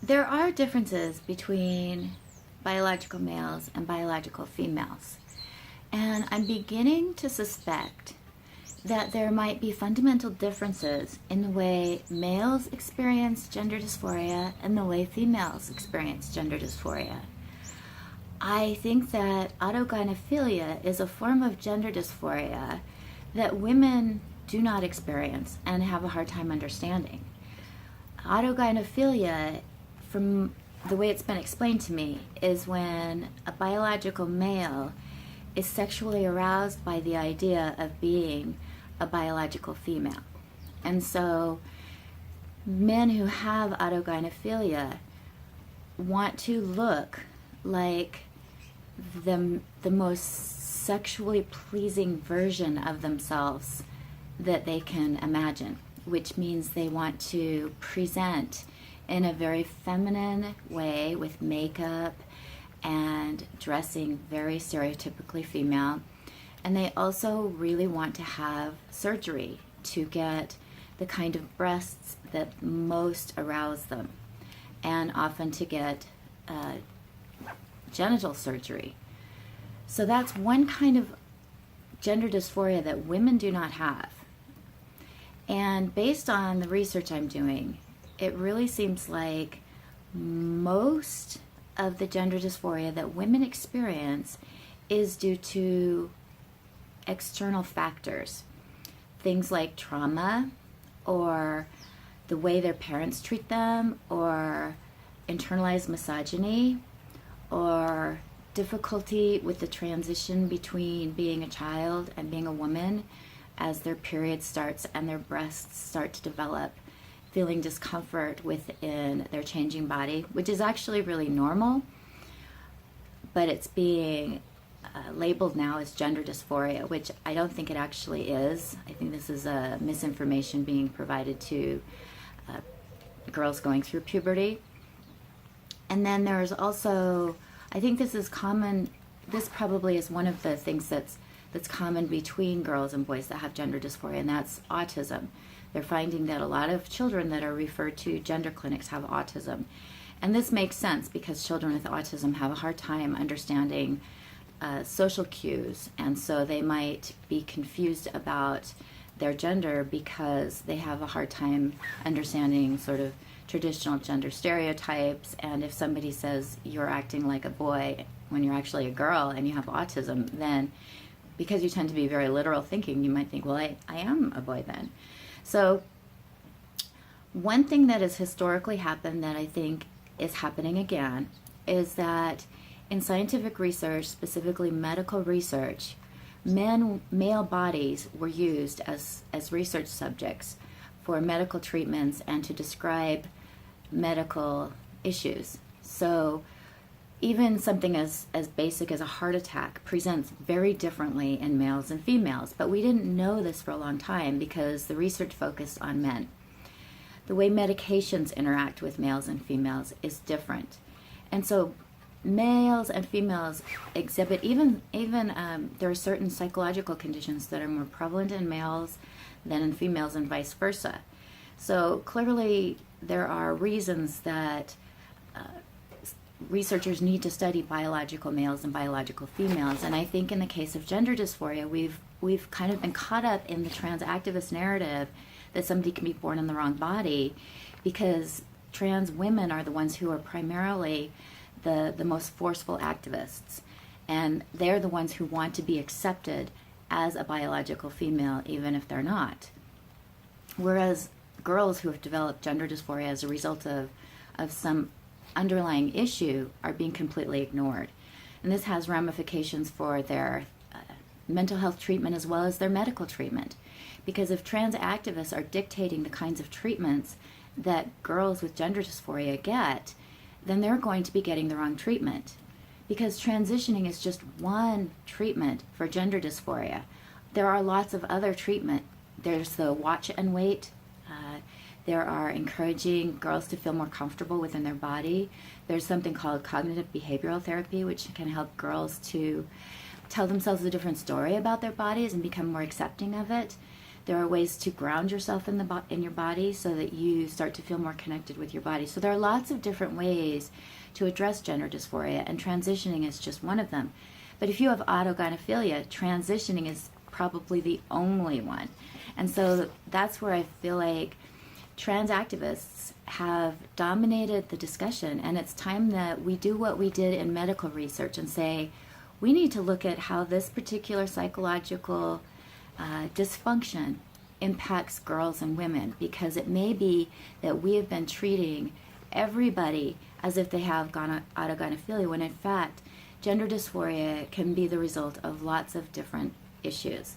there are differences between biological males and biological females. And I'm beginning to suspect that there might be fundamental differences in the way males experience gender dysphoria and the way females experience gender dysphoria. I think that autogynephilia is a form of gender dysphoria that women do not experience and have a hard time understanding. Autogynephilia, from the way it's been explained to me, is when a biological male is sexually aroused by the idea of being a biological female. And so men who have autogynephilia want to look like the most sexually pleasing version of themselves that they can imagine, which means they want to present in a very feminine way with makeup and dressing very stereotypically female. And they also really want to have surgery to get the kind of breasts that most arouse them, and often to get genital surgery. So that's one kind of gender dysphoria that women do not have. And based on the research I'm doing, it really seems like most of the gender dysphoria that women experience is due to external factors. Things like trauma, or the way their parents treat them, or internalized misogyny, or difficulty with the transition between being a child and being a woman as their period starts and their breasts start to develop, feeling discomfort within their changing body, which is actually really normal, but it's being labeled now as gender dysphoria, which I don't think it actually is. I think this is a misinformation being provided to girls going through puberty. And then there's also, I think this is common, this probably is one of the things that's common between girls and boys that have gender dysphoria, and that's autism. They're finding that a lot of children that are referred to gender clinics have autism. And this makes sense because children with autism have a hard time understanding social cues, and so they might be confused about their gender because they have a hard time understanding sort of traditional gender stereotypes. And if somebody says you're acting like a boy when you're actually a girl and you have autism, then because you tend to be very literal thinking, you might think, well, I am a boy then. So one thing that has historically happened that I think is happening again is that in scientific research, specifically medical research, male bodies were used as research subjects for medical treatments and to describe medical issues. So even something as basic as a heart attack presents very differently in males and females, but we didn't know this for a long time because the research focused on men. The way medications interact with males and females is different. And so males and females exhibit, even there are certain psychological conditions that are more prevalent in males than in females and vice versa. So clearly there are reasons that researchers need to study biological males and biological females. And I think in the case of gender dysphoria, we've kind of been caught up in the trans activist narrative that somebody can be born in the wrong body, because trans women are the ones who are primarily the most forceful activists, and they're the ones who want to be accepted as a biological female even if they're not. Whereas girls who have developed gender dysphoria as a result of some underlying issue are being completely ignored. And this has ramifications for their mental health treatment as well as their medical treatment. Because if trans activists are dictating the kinds of treatments that girls with gender dysphoria get, then they're going to be getting the wrong treatment. Because transitioning is just one treatment for gender dysphoria. There are lots of other treatment. There's the watch and wait. There are encouraging girls to feel more comfortable within their body. There's something called cognitive behavioral therapy, which can help girls to tell themselves a different story about their bodies and become more accepting of it. There are ways to ground yourself in your body so that you start to feel more connected with your body. So there are lots of different ways to address gender dysphoria, and transitioning is just one of them. But if you have autogynephilia, transitioning is probably the only one. And so that's where I feel like trans activists have dominated the discussion, and it's time that we do what we did in medical research and say, we need to look at how this particular psychological dysfunction impacts girls and women, because it may be that we have been treating everybody as if they have autogynephilia, when in fact gender dysphoria can be the result of lots of different issues.